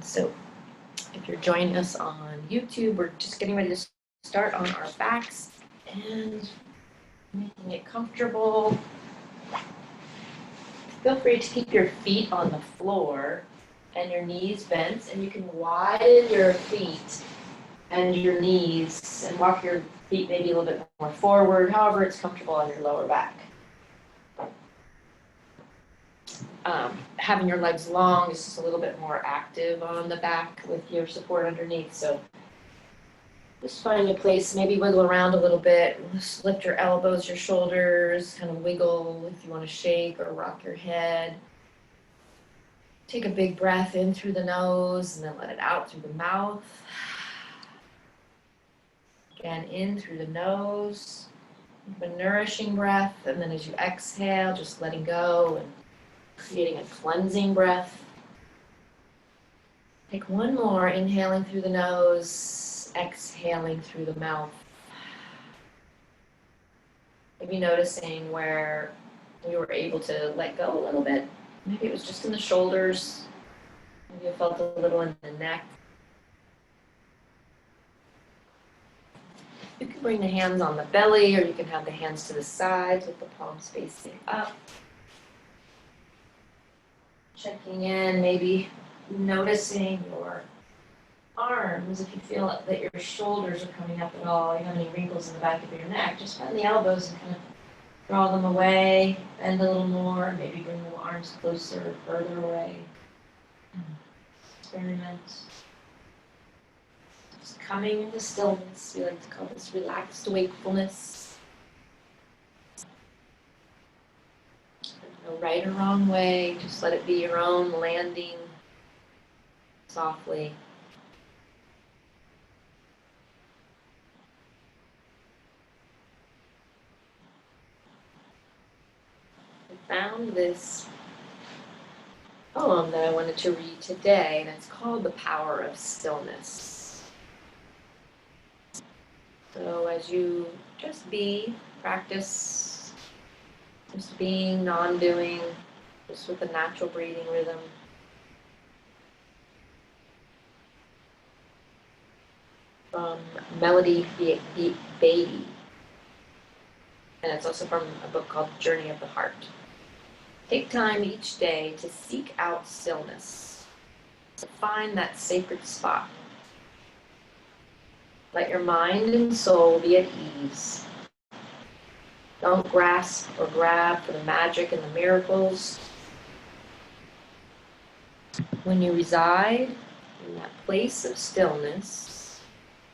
So if you're joining us on YouTube, we're just getting ready to start on our backs and making it comfortable. Feel free to keep your feet on the floor and your knees bent, and you can widen your feet and your knees and walk your feet maybe a little bit more forward, however it's comfortable on your lower back. Having your legs long is just a little bit more active on the back with your support underneath. So just find a place, maybe wiggle around a little bit. Just lift your elbows, your shoulders, kind of wiggle if you want to shake or rock your head. Take a big breath in through the nose and then let it out through the mouth. Again, in through the nose. A nourishing breath, and then as you exhale, just letting go and creating a cleansing breath. Take one more, inhaling through the nose, exhaling through the mouth. Maybe noticing where we were able to let go a little bit. Maybe it was just in the shoulders. Maybe you felt a little in the neck. You can bring the hands on the belly, or you can have the hands to the sides with the palms facing up. Checking in, maybe noticing your arms. If you feel that your shoulders are coming up at all, you have any wrinkles in the back of your neck, just bend the elbows and kind of draw them away, bend a little more, maybe bring the arms closer or further away. Experiment. Just coming into stillness, we like to call this relaxed wakefulness. No right or wrong way, just let it be your own landing softly. I found this poem that I wanted to read today, and it's called The Power of Stillness. So as you just practice just being, non-doing, just with a natural breathing rhythm. From Melody Beatty. And it's also from a book called Journey of the Heart. Take time each day to seek out stillness, to find that sacred spot. Let your mind and soul be at ease. Don't grasp or grab for the magic and the miracles. When you reside in that place of stillness,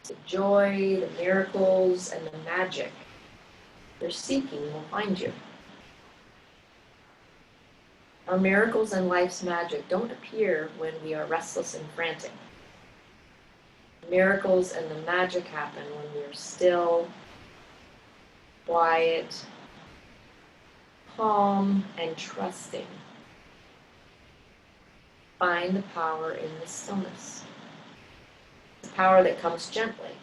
the joy, the miracles, and the magic you're seeking will find you. Our miracles and life's magic don't appear when we are restless and frantic. The miracles and the magic happen when we are still, quiet, calm, and trusting. Find the power in the stillness. The power that comes gently,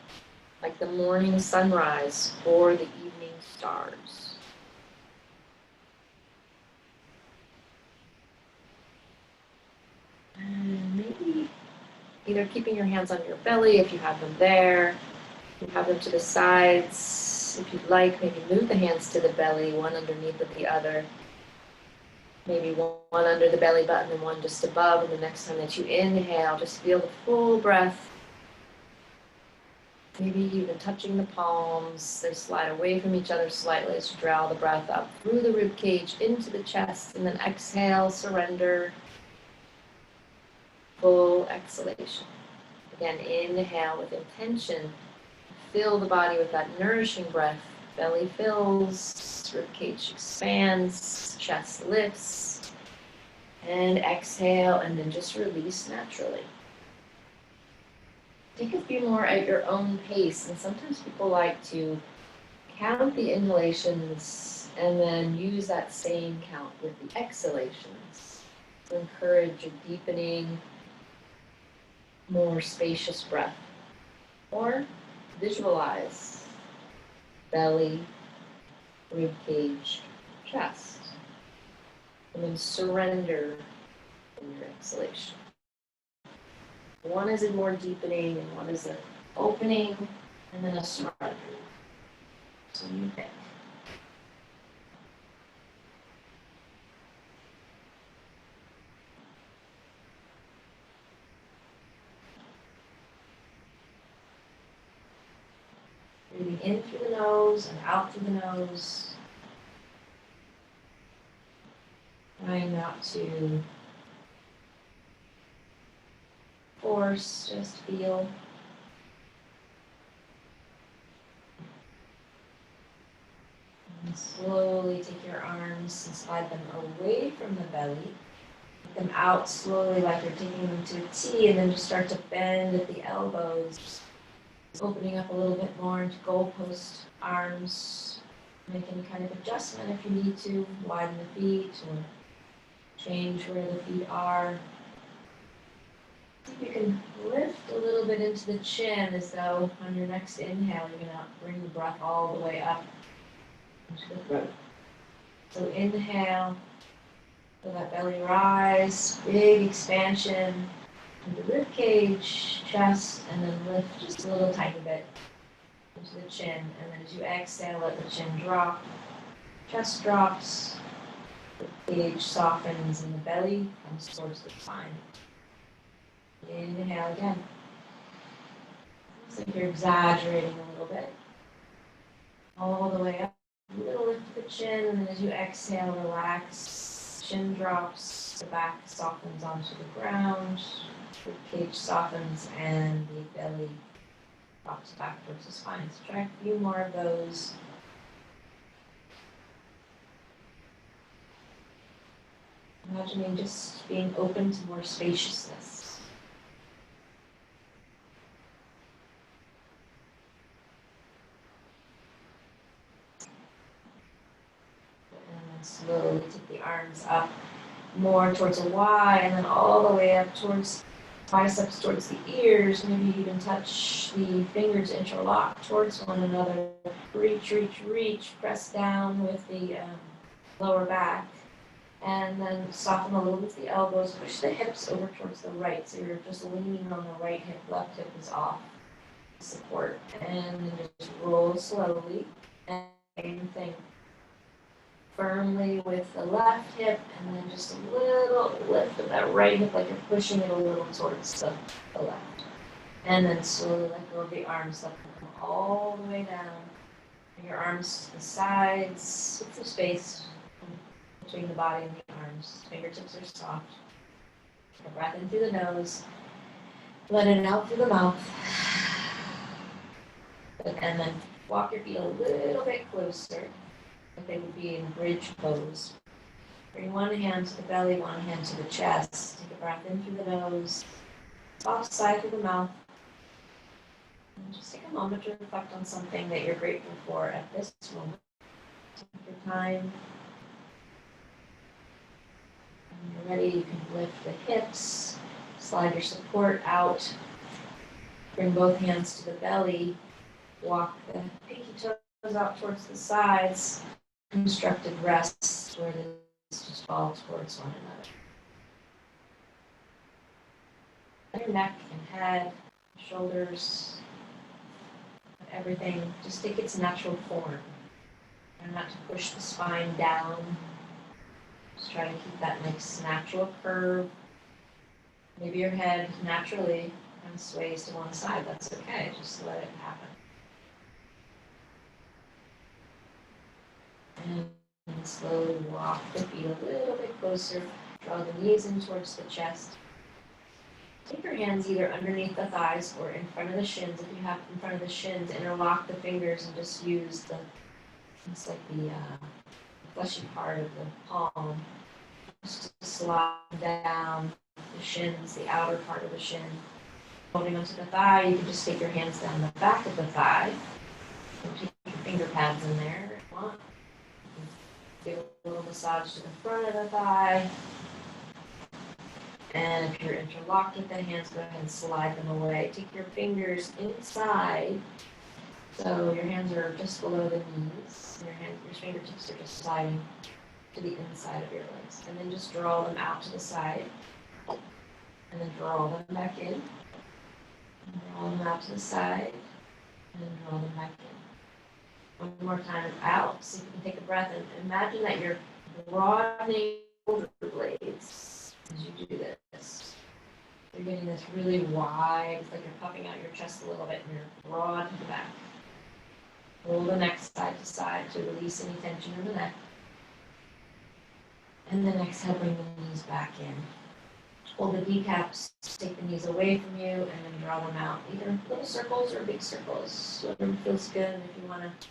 like the morning sunrise or the evening stars. And maybe either keeping your hands on your belly if you have them there, you have them to the sides. If you'd like, maybe move the hands to the belly, one underneath of the other. Maybe one under the belly button and one just above. And the next time that you inhale, just feel the full breath. Maybe even touching the palms. They slide away from each other slightly as you draw the breath up through the rib cage into the chest. And then exhale, surrender. Full exhalation. Again, inhale with intention. Fill the body with that nourishing breath. Belly fills, ribcage expands, chest lifts. And exhale, and then just release naturally. Take a few more at your own pace. And sometimes people like to count the inhalations and then use that same count with the exhalations to encourage a deepening, more spacious breath. Or visualize belly, rib cage, chest, and then surrender in your exhalation. One is a more deepening and one is an opening and then a surrender. So you pick. Breathing in through the nose and out through the nose. Trying not to force, just feel. And slowly take your arms and slide them away from the belly. Take them out slowly like you're taking them to a T, and then just start to bend at the elbows. Opening up a little bit more into goalpost arms. Make any kind of adjustment if you need to. Widen the feet or change where the feet are. You can lift a little bit into the chin as though on your next inhale you're going to bring the breath all the way up into the throat. So inhale, feel that belly rise, big expansion into the rib cage, chest, and then lift just a little tiny bit into the chin. And then as you exhale, let the chin drop, chest drops, the cage softens, and the belly comes towards the spine. Inhale again. Looks like you're exaggerating a little bit. All the way up. A little lift to the chin, and then as you exhale, relax. Chin drops, the back softens onto the ground, the cage softens, and the belly drops back towards the spine. So try a few more of those. Imagining just being open to more spaciousness. Slowly take the arms up more towards a Y and then all the way up towards biceps, towards the ears. Maybe even touch the fingers, interlock towards one another. Reach, reach, reach. Press down with the lower back. And then soften a little with the elbows. Push the hips over towards the right. So you're just leaning on the right hip. Left hip is off. Support. And then just roll slowly. And same thing. Firmly with the left hip, and then just a little lift of that right hip, like you're pushing it a little towards the left. And then slowly let go of the arms, let them come all the way down. Bring your arms to the sides, with the space between the body and the arms. Fingertips are soft. Take a breath in through the nose. Let it out through the mouth. And then walk your feet a little bit closer. They would be in bridge pose. Bring one hand to the belly, one hand to the chest. Take a breath in through the nose, soft sigh through the mouth. And just take a moment to reflect on something that you're grateful for at this moment. Take your time. When you're ready, you can lift the hips, slide your support out. Bring both hands to the belly. Walk the pinky toes out towards the sides. Constructed rests where it is just fall towards one another. Your neck and head, shoulders, everything, just take its natural form. Try not to push the spine down. Just try to keep that nice natural curve. Maybe your head naturally kind of sways to one side. That's okay. Just let it happen. And slowly walk the feet a little bit closer. Draw the knees in towards the chest. Take your hands either underneath the thighs or in front of the shins. If you have in front of the shins, interlock the fingers and just use it's like the fleshy part of the palm. Just to slide down the shins, the outer part of the shin. Holding onto the thigh, you can just take your hands down the back of the thigh. And take your finger pads in there if you want. Give a little massage to the front of the thigh. And if you're interlocked with the hands, go ahead and slide them away. Take your fingers inside. So your hands are just below the knees. Your fingertips are just sliding to the inside of your legs. And then just draw them out to the side. And then draw them back in. Draw them out to the side, and then draw them back in. One more time out, so you can take a breath and imagine that you're broadening shoulder blades as you do this. You're getting this really wide, it's like you're puffing out your chest a little bit and you're broad to the back. Roll the neck side to side to release any tension in the neck. And then exhale, bring the knees back in. Hold the kneecaps, take the knees away from you, and then draw them out. Either little circles or big circles. Whatever feels good. If you want to,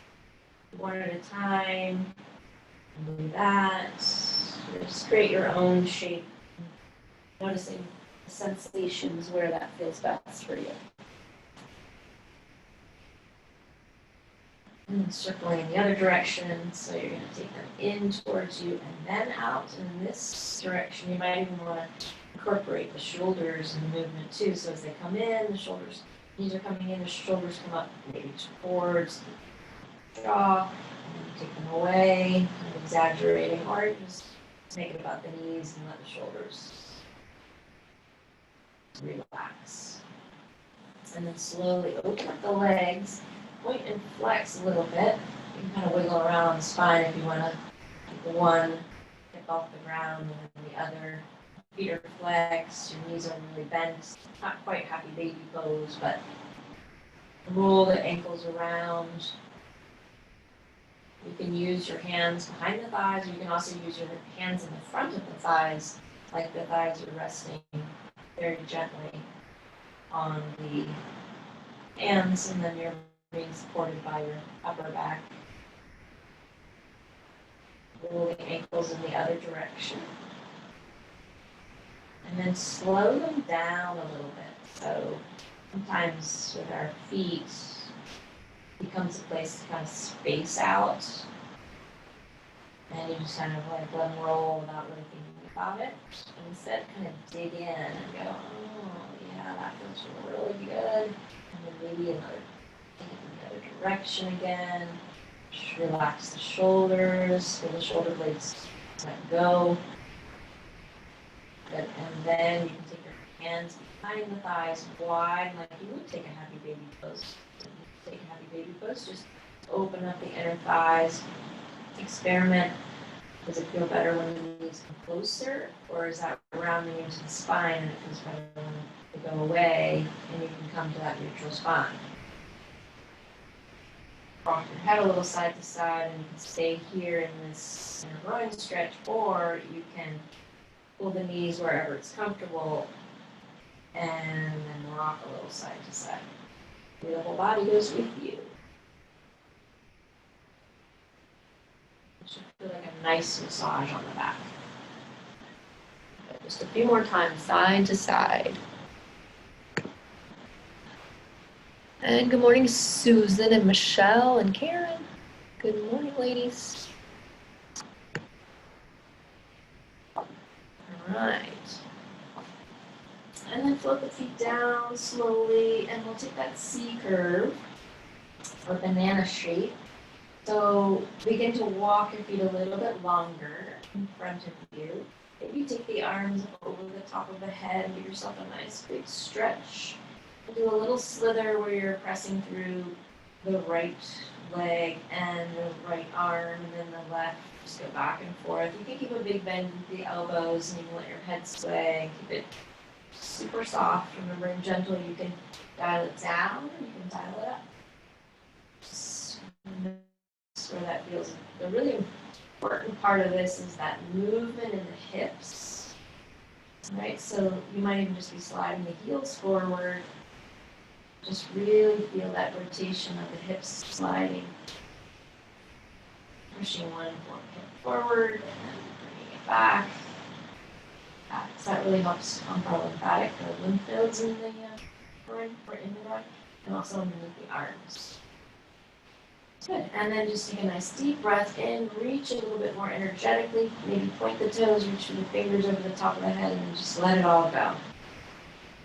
one at a time, do that. Just create your own shape. Noticing the sensations where that feels best for you. And then circling in the other direction, so you're going to take them in towards you and then out in this direction. You might even want to incorporate the shoulders in the movement too. So as they come in, the shoulders, knees are coming in, the shoulders come up maybe towards the jaw, and then you take them away, kind of exaggerating, or just make it about the knees and let the shoulders relax. And then slowly open up the legs. Point and flex a little bit. You can kind of wiggle around on the spine if you want to keep one hip off the ground and then the other. Feet are flexed, your knees are really bent. Not quite happy baby pose, but roll the ankles around. You can use your hands behind the thighs, or you can also use your hands in the front of the thighs, like the thighs are resting very gently on the hands, and then you're being supported by your upper back. Roll the ankles in the other direction. And then slow them down a little bit. So sometimes with our feet, it becomes a place to kind of space out. And you just kind of like let them roll without really thinking about it. And instead kind of dig in and go, oh yeah, that feels really good. And then maybe another direction again. Just relax the shoulders, feel the shoulder blades let go. Good. And then you can take your hands behind the thighs wide, like you would take a happy baby pose. Take a happy baby pose, just open up the inner thighs. Experiment. Does it feel better when the knees come closer, or is that rounding into the spine and it feels better when they go away and you can come to that neutral spine? Rock your head a little side to side, and you can stay here in this inner groin stretch, or you can pull the knees wherever it's comfortable and then rock a little side to side. The whole body goes with you. It should feel like a nice massage on the back. Okay, just a few more times, side to side. And good morning, Susan and Michelle and Karen. Good morning, ladies. All right. And then float the feet down slowly, and we'll take that C curve or banana shape. So begin to walk your feet a little bit longer in front of you. Maybe take the arms over the top of the head and give yourself a nice big stretch. Do a little slither where you're pressing through the right leg and the right arm, and then the left. Just go back and forth. You can keep a big bend with the elbows, and you can let your head sway. Keep it super soft. Remembering gentle, you can dial it down, and you can dial it up. Just where that feels. The really important part of this is that movement in the hips. Right, so you might even just be sliding the heels forward. Just really feel that rotation of the hips sliding. Pushing one hip forward and then bringing it back. So that really helps pump our lymphatic, the lymph nodes in the groin, or in the groin, and also underneath the arms. Good. And then just take a nice deep breath in, reach a little bit more energetically. Maybe point the toes, reach with the fingers over the top of the head, and then just let it all go.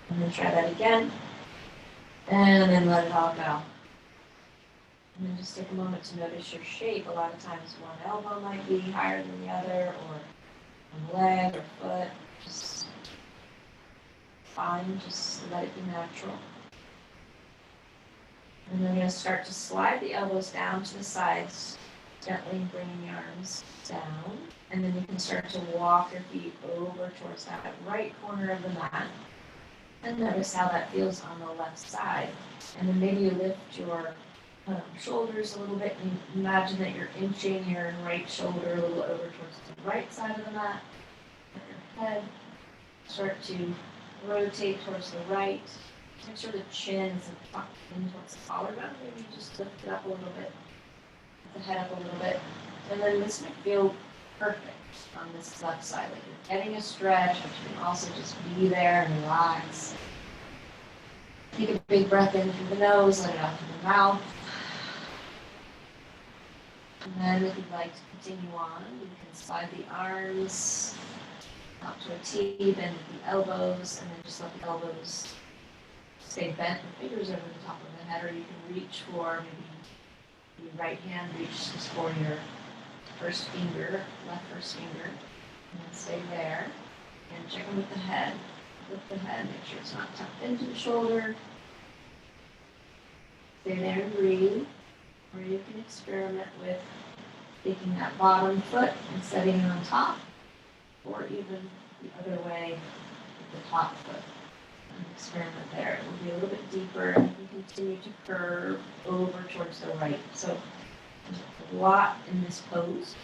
And then try that again. And then let it all go. And then just take a moment to notice your shape. A lot of times one elbow might be higher than the other, or one leg or foot. Just fine, just let it be natural. And then you're going to start to slide the elbows down to the sides, gently bringing the arms down. And then you can start to walk your feet over towards that right corner of the mat. And notice how that feels on the left side. And then maybe you lift your shoulders a little bit and imagine that you're inching your right shoulder a little over towards the right side of the mat. Let your head start to rotate towards the right. Make sure the chin is tucked in towards the collarbone. Maybe just lift it up a little bit, lift the head up a little bit. And then this might feel perfect on this left side. Like you're getting a stretch, but you can also just be there and relax. Take a big breath in through the nose, let it out through the mouth. And then if you'd like to continue on, you can slide the arms out to a T, bend the elbows, and then just let the elbows stay bent with fingers over the top of the head, or you can reach for maybe your right hand, reach just for your first finger, left first finger, and then stay there. And check in with the head. Lift the head, make sure it's not tucked into the shoulder. Stay there and breathe. Or you can experiment with taking that bottom foot and setting it on top, or even the other way with the top foot. And experiment there. It will be a little bit deeper, and you can continue to curve over towards the right. So there's a lot in this pose.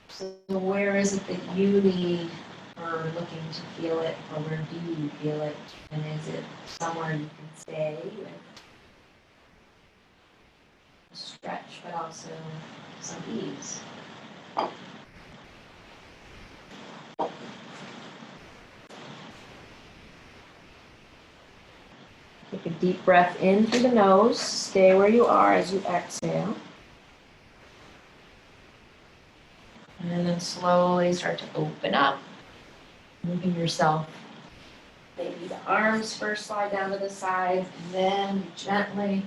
So where is it that you need or looking to feel it, or where do you feel it? And is it somewhere you can stay with stretch, but also some ease? Take a deep breath in through the nose. Stay where you are as you exhale. And then slowly start to open up, moving yourself. Maybe the arms first slide down to the side, and then you gently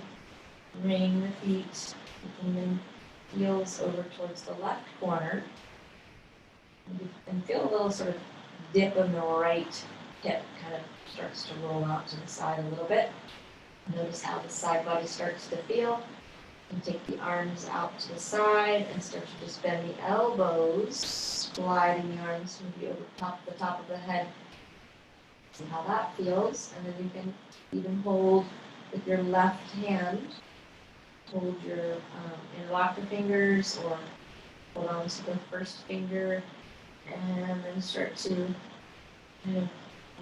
bring the feet, taking the heels over towards the left corner. And feel a little sort of dip in the right hip, kind of starts to roll out to the side a little bit. Notice how the side body starts to feel. And take the arms out to the side and start to just bend the elbows, sliding the arms maybe over the top of the head. See how that feels. And then you can even hold with your left hand. Hold your, interlock the fingers or hold on to the first finger. And then start to kind of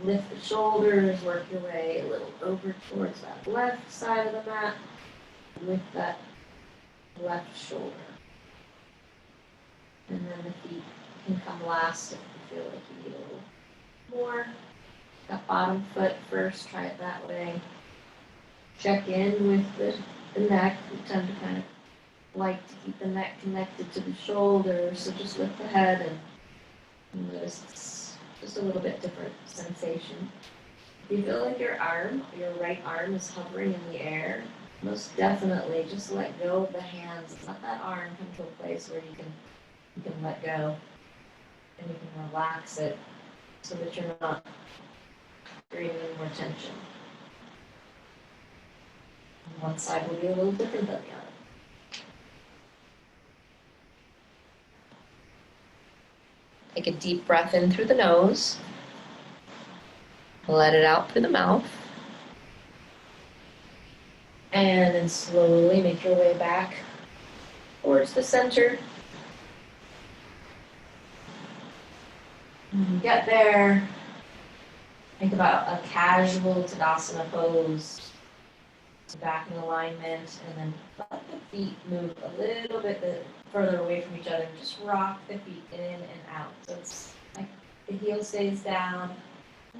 lift the shoulders, work your way a little over towards that left side of the mat. Lift that left shoulder. And then the feet can come last if you feel like you need a little more. That bottom foot first, try it that way. Check in with the neck. We tend to kind of like to keep the neck connected to the shoulders, so just lift the head and notice it's just a little bit different sensation. If you feel like your right arm is hovering in the air, most definitely just let go of the hands. Let that arm come to a place where you can let go and you can relax it so that you're not creating any more tension. And one side will be a little different than the other. Take a deep breath in through the nose. Let it out through the mouth. And then slowly make your way back towards the center. When you get there, think about a casual Tadasana pose. Back in alignment, and then let the feet move a little bit further away from each other. Just rock the feet in and out. So it's like the heel stays down,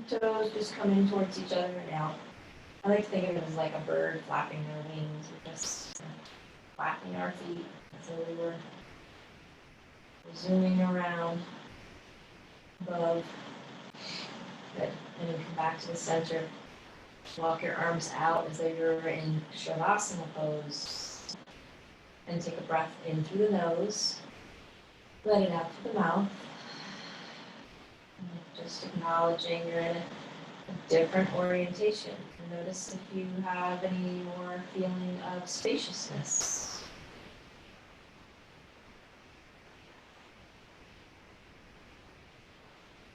the toes just come in towards each other and out. I like to think of it as like a bird flapping their wings. We're just flapping our feet. So we're zooming around above. Good. And then come back to the center. Walk your arms out as though you're in Shavasana Pose. And take a breath in through the nose. Let it out through the mouth. And just acknowledging you're in different orientation. Notice if you have any more feeling of spaciousness.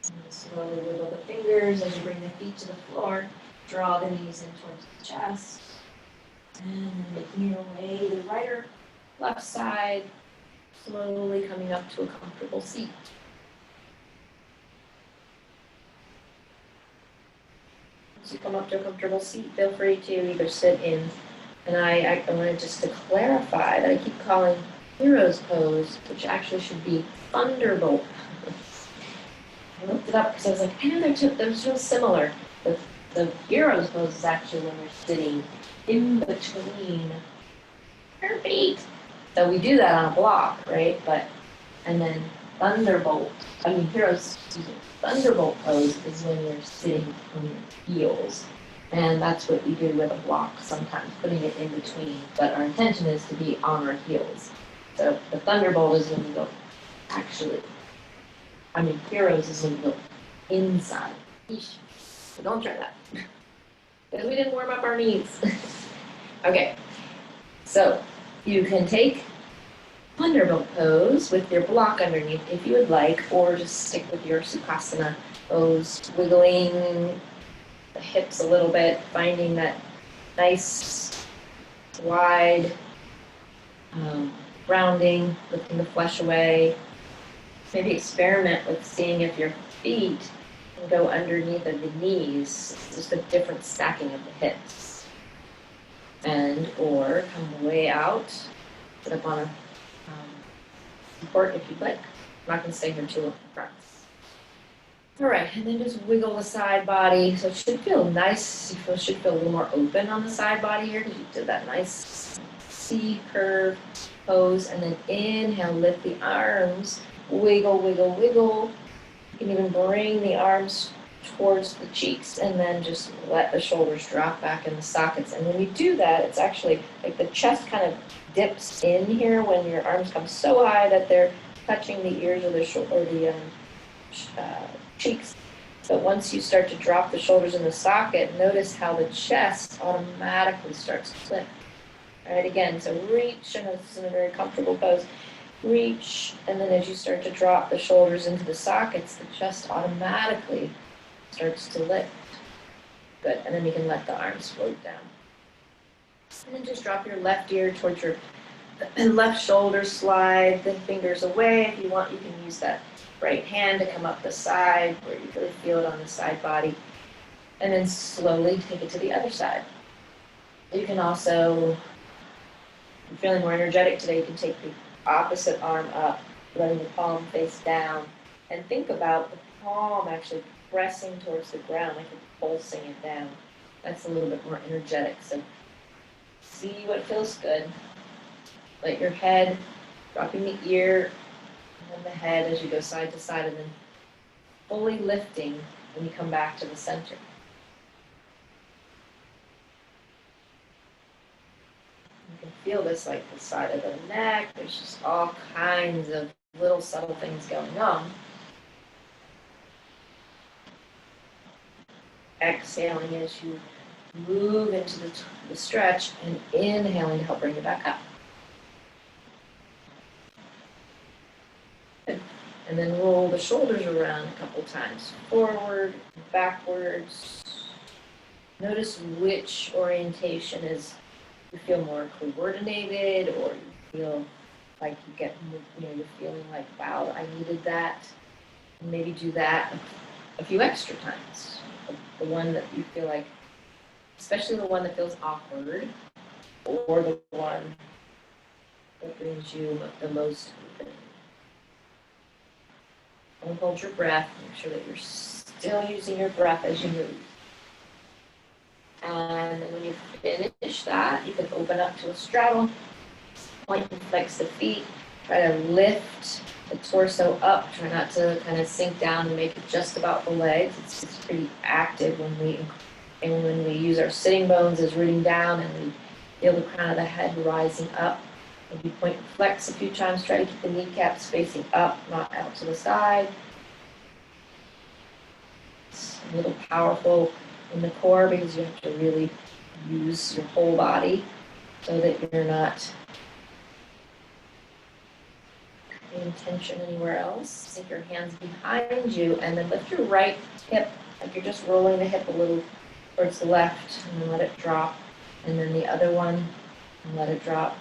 And slowly wiggle the fingers as you bring the feet to the floor. Draw the knees in towards the chest. And then making your way to the right or left side, slowly coming up to a comfortable seat. As you come up to a comfortable seat, feel free to either sit in. And I wanted just to clarify that I keep calling Hero's Pose, which actually should be Thunderbolt Pose. I looked it up because I was like, I know they're so similar. The Hero's Pose is actually when you're sitting in between her feet. So we do that on a block, right? And then Thunderbolt Pose is when you're sitting on your heels. And that's what we do with a block sometimes, putting it in between. But our intention is to be on our heels. So the Thunderbolt is when we go Heroes is when we go inside. Eesh. So don't try that. Because we didn't warm up our knees. Okay. So you can take Thunderbolt Pose with your block underneath if you would like, or just stick with your Shavasana Pose, wiggling the hips a little bit, finding that nice, wide rounding, lifting the flesh away. Maybe experiment with seeing if your feet can go underneath of the knees, just a different stacking of the hips. And or come way out, sit up on a support if you'd like. I'm not going to stay here too long for practice. All right, and then just wiggle the side body. So it should feel nice. You should feel a little more open on the side body here because you did that nice C curve pose. And then inhale, lift the arms, wiggle, wiggle, wiggle. You can even bring the arms towards the cheeks and then just let the shoulders drop back in the sockets. And when you do that, it's actually like the chest kind of dips in here when your arms come so high that they're touching the ears or the cheeks. But once you start to drop the shoulders in the socket, notice how the chest automatically starts to lift. All right, again, so reach, and this is in a very comfortable pose. Reach, and then as you start to drop the shoulders into the sockets, the chest automatically starts to lift. Good, and then you can let the arms float down. And then just drop your left ear towards your left shoulder, slide the fingers away. If you want, you can use that right hand to come up the side where you really feel it on the side body. And then slowly take it to the other side. You can also, if you're feeling more energetic today, you can take the opposite arm up, letting the palm face down, and think about the palm actually pressing towards the ground, like you're pulsing it down. That's a little bit more energetic. So see what feels good. Let your head, dropping the ear, and then the head as you go side to side, and then fully lifting when you come back to the center. You can feel this like the side of the neck. There's just all kinds of little subtle things going on. Exhaling as you move into the stretch, and inhaling to help bring it back up. Good. And then roll the shoulders around a couple times, forward, backwards. Notice which orientation is, you feel more coordinated, or you feel like you get, you're feeling like, wow, I needed that. And maybe do that a few extra times. The one that you feel like, especially the one that feels awkward, or the one that brings you the most open. Don't hold your breath. Make sure that you're still using your breath as you move. And then when you finish that, you can open up to a straddle, point and flex the feet, try to lift the torso up, try not to kind of sink down and make it just about the legs. It's pretty active when we use our sitting bones as rooting down, and we feel the crown of the head rising up. If you point and flex a few times, try to keep the kneecaps facing up, not out to the side. a little powerful in the core because you have to really use your whole body so that you're not paying tension anywhere else. Take your hands behind you and then lift your right hip, like you're just rolling the hip a little towards the left, and then let it drop. And then the other one, and let it drop.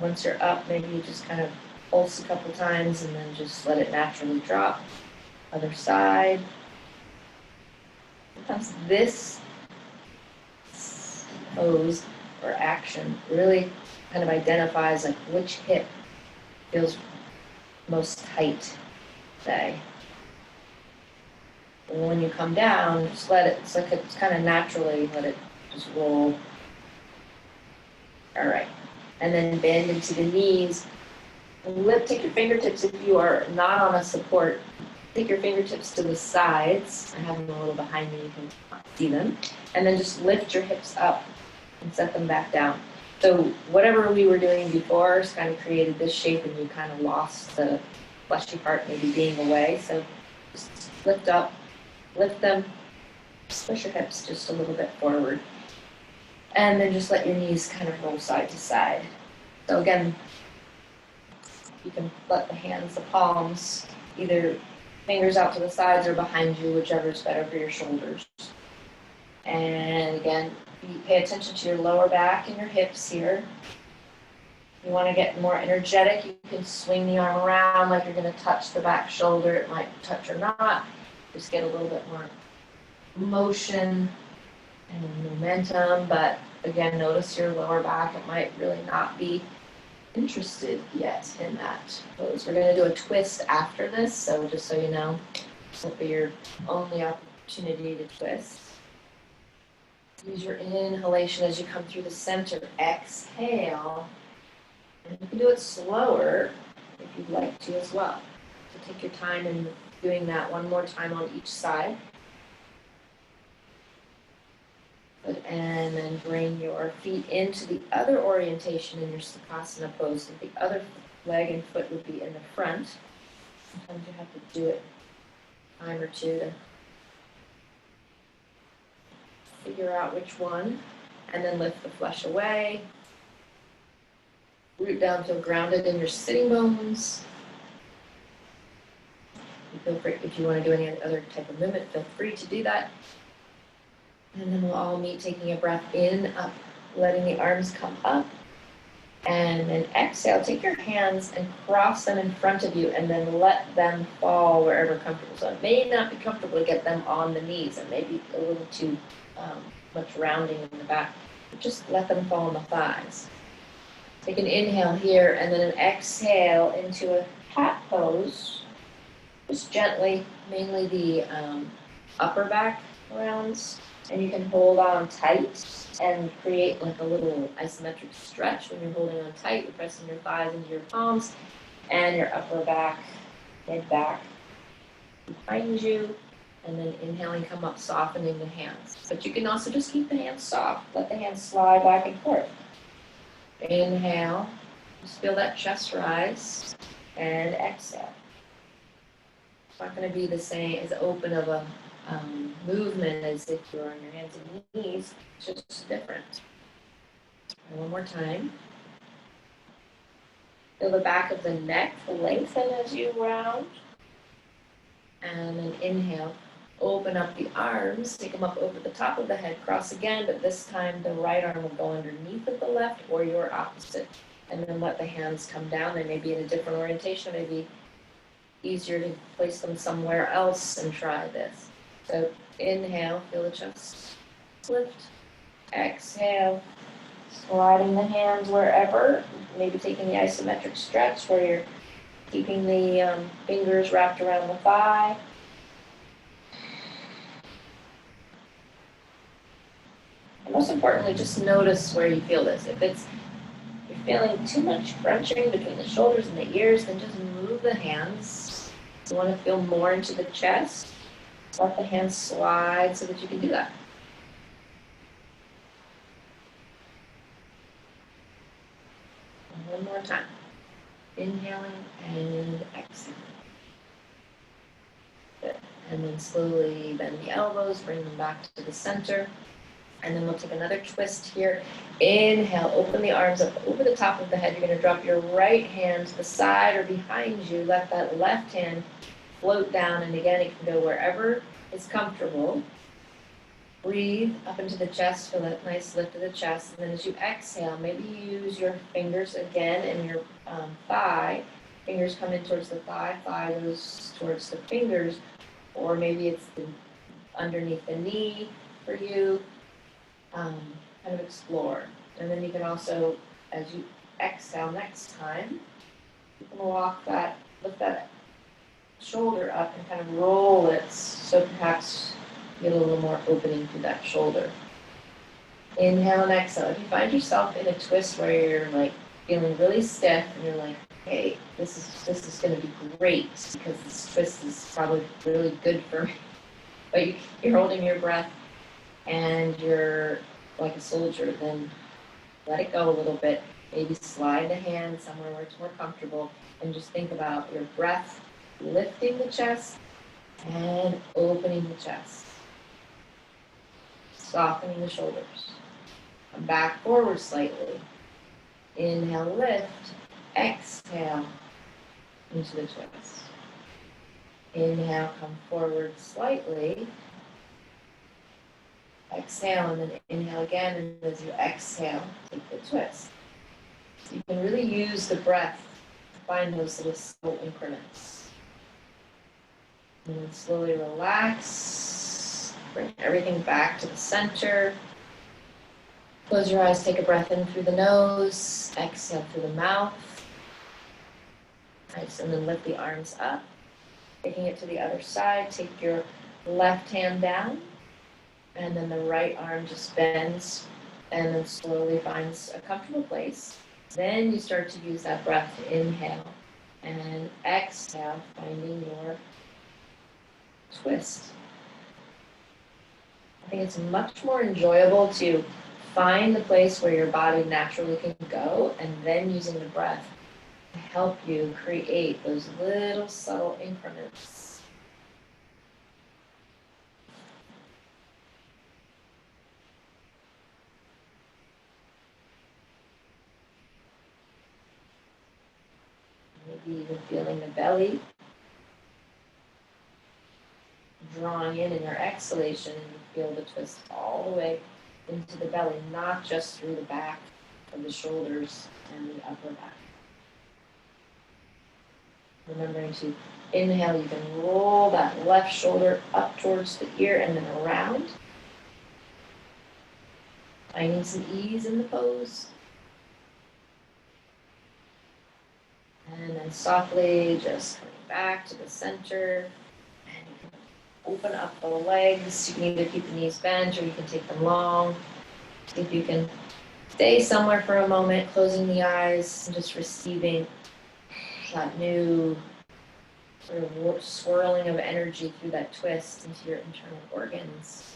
Once you're up, maybe you just kind of pulse a couple times and then just let it naturally drop. Other side. Sometimes this pose or action really kind of identifies like which hip feels most tight today. And when you come down, just let it, it's kind of naturally, let it just roll. All right. And then bend into the knees. Take your fingertips if you are not on a support. Take your fingertips to the sides. I have them a little behind me, you can see them. And then just lift your hips up and set them back down. So whatever we were doing before has kind of created this shape and you kind of lost the fleshy part maybe being away. So just lift up, lift them, push your hips just a little bit forward. And then just let your knees kind of roll side to side. So again, you can let the hands, the palms, either fingers out to the sides or behind you, whichever is better for your shoulders. And again, you pay attention to your lower back and your hips here. You want to get more energetic, you can swing the arm around like you're going to touch the back shoulder. It might touch or not. Just get a little bit more motion and momentum, but again, notice your lower back. It might really not be interested yet in that pose. We're going to do a twist after this, so just so you know, this will be your only opportunity to twist. Use your inhalation as you come through the center. Exhale. And you can do it slower if you'd like to as well. So take your time in doing that one more time on each side. And then bring your feet into the other orientation in your Shavasana Pose. So the other leg and foot would be in the front. Sometimes you have to do it a time or two to figure out which one. And then lift the flesh away. Root down, feel grounded in your sitting bones. You feel free, if you want to do any other type of movement, feel free to do that. And then we'll all meet taking a breath in, up, letting the arms come up. And then exhale, take your hands and cross them in front of you and then let them fall wherever comfortable. So it may not be comfortable to get them on the knees. It may be a little too much rounding in the back. But just let them fall on the thighs. Take an inhale here and then an exhale into a cat pose. Just gently, mainly the upper back rounds. And you can hold on tight and create like a little isometric stretch. When you're holding on tight, you're pressing your thighs into your palms and your upper back, head back behind you. And then inhaling, come up, softening the hands. But you can also just keep the hands soft. Let the hands slide back and forth. Inhale, just feel that chest rise. And exhale. It's not going to be the same, as open of a movement as if you're on your hands and knees. It's just different. And one more time. Feel the back of the neck lengthen as you round. And then inhale. Open up the arms. Take them up over the top of the head. Cross again, but this time the right arm will go underneath of the left or your opposite. And then let the hands come down. They may be in a different orientation. It may be easier to place them somewhere else and try this. So inhale, feel the chest lift. Exhale, sliding the hands wherever. Maybe taking the isometric stretch where you're keeping the fingers wrapped around the thigh. And most importantly, just notice where you feel this. If you're feeling too much crunching between the shoulders and the ears, then just move the hands. You want to feel more into the chest. Let the hands slide so that you can do that. And one more time. Inhaling and exhaling. Good. And then slowly bend the elbows, bring them back to the center. And then we'll take another twist here. Inhale, open the arms up over the top of the head. You're going to drop your right hand to the side or behind you. Let that left hand float down. And again, it can go wherever is comfortable. Breathe up into the chest, feel that nice lift of the chest. And then as you exhale, maybe you use your fingers again in your thigh. Fingers come in towards the thigh, thigh goes towards the fingers. Or maybe it's underneath the knee for you. Kind of explore. And then you can also, as you exhale next time, you can lift that shoulder up and kind of roll it, so perhaps get a little more opening through that shoulder. Inhale and exhale. If you find yourself in a twist where you're like feeling really stiff and you're like, hey, this is going to be great because this twist is probably really good for me, but you're holding your breath and you're like a soldier, then let it go a little bit. Maybe slide the hand somewhere where it's more comfortable and just think about your breath lifting the chest and opening the chest. Softening the shoulders. Come back forward slightly. Inhale, lift. Exhale into the twist. Inhale, come forward slightly. Exhale, and then inhale again, and as you exhale, take the twist. So you can really use the breath to find those little slow increments. And then slowly relax. Bring everything back to the center. Close your eyes, take a breath in through the nose, exhale through the mouth. Nice, and then lift the arms up. Taking it to the other side, take your left hand down, and then the right arm just bends and then slowly finds a comfortable place. Then you start to use that breath to inhale and exhale, finding your twist. I think it's much more enjoyable to find the place where your body naturally can go, and then using the breath to help you create those little subtle increments. Maybe even feeling the belly drawing in your exhalation, and you feel the twist all the way into the belly, not just through the back of the shoulders and the upper back. Remembering to inhale, you can roll that left shoulder up towards the ear and then around. Finding some ease in the pose. And then softly just coming back to the center. And you can open up the legs. You can either keep the knees bent or you can take them long. See if you can stay somewhere for a moment, closing the eyes and just receiving that new sort of swirling of energy through that twist into your internal organs.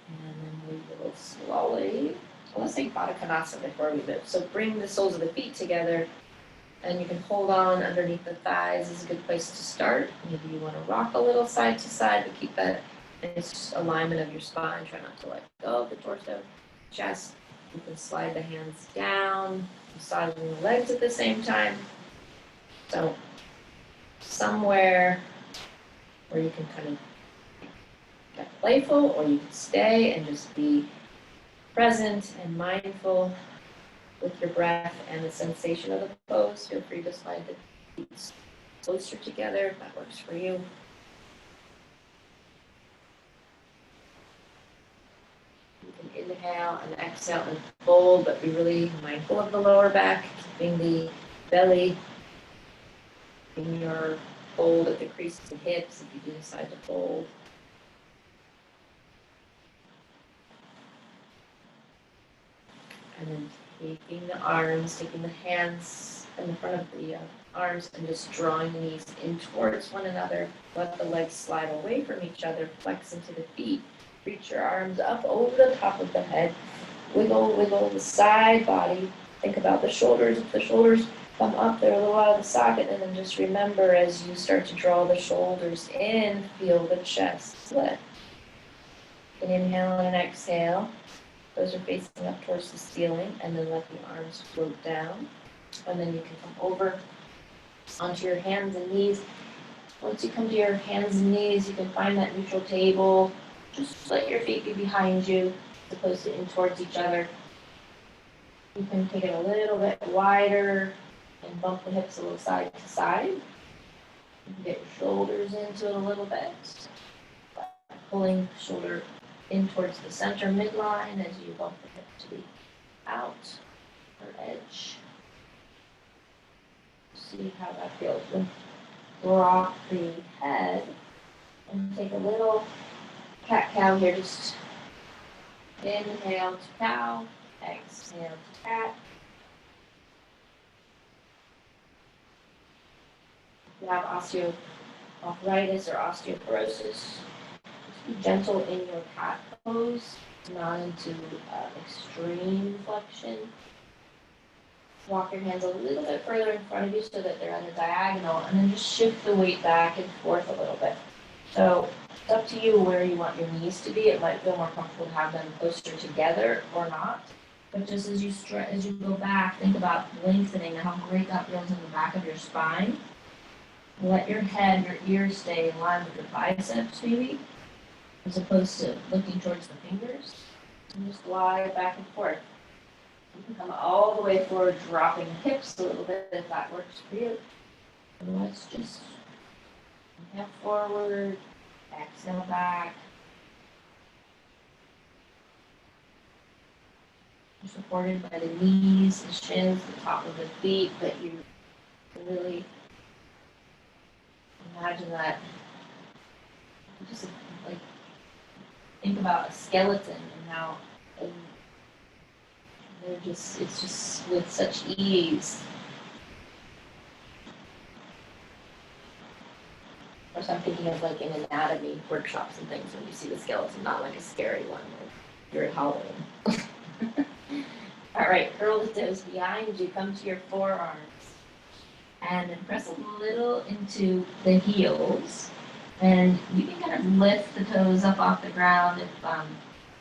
And then we will slowly, let's say Baddha Konasana before we move. So bring the soles of the feet together, and you can hold on underneath the thighs. This is a good place to start. Maybe you want to rock a little side to side, but keep that nice alignment of your spine. Try not to let go of the torso, chest. You can slide the hands down, massaging the legs at the same time. So somewhere where you can kind of get playful, or you can stay and just be present and mindful with your breath and the sensation of the pose. Feel free to slide the feet closer together if that works for you. You can inhale and exhale and fold, but be really mindful of the lower back, keeping the belly in your fold at the creases and hips if you do decide to fold. And then taking the arms, taking the hands in the front of the arms and just drawing the knees in towards one another. Let the legs slide away from each other, flex into the feet. Reach your arms up over the top of the head. Wiggle, wiggle the side body. Think about the shoulders. If the shoulders Come up there a little out of the socket, and then just remember as you start to draw the shoulders in, feel the chest lift. Inhale and exhale. Those are facing up towards the ceiling, and then let the arms float down. And then you can come over onto your hands and knees. Once you come to your hands and knees, you can find that neutral table. Just let your feet be behind you, as opposed to in towards each other. You can take it a little bit wider and bump the hips a little side to side. You can get your shoulders into it a little bit. Pulling the shoulder in towards the center midline as you bump the hip to the out or edge. See how that feels. Drop the head and take a little cat-cow here. Just inhale to cow, exhale to cat. If you have osteoarthritis or osteoporosis, be gentle in your cat pose, not into extreme flexion. Walk your hands a little bit further in front of you so that they're on the diagonal, and then just shift the weight back and forth a little bit. So it's up to you where you want your knees to be. It might feel more comfortable to have them closer together or not. But just as you go back, think about lengthening and how great that feels in the back of your spine. Let your head, your ears stay in line with your biceps, maybe, as opposed to looking towards the fingers. And just glide back and forth. You can come all the way forward, dropping the hips a little bit if that works for you. Otherwise, just inhale forward, exhale back. You're supported by the knees, the shins, the top of the feet, but you really imagine that. Just like think about a skeleton and how it's just with such ease. Of course, I'm thinking of like in anatomy workshops and things when you see the skeleton, not like a scary one where you're at Halloween. All right, curl the toes behind you, come to your forearms, and then press a little into the heels. And you can kind of lift the toes up off the ground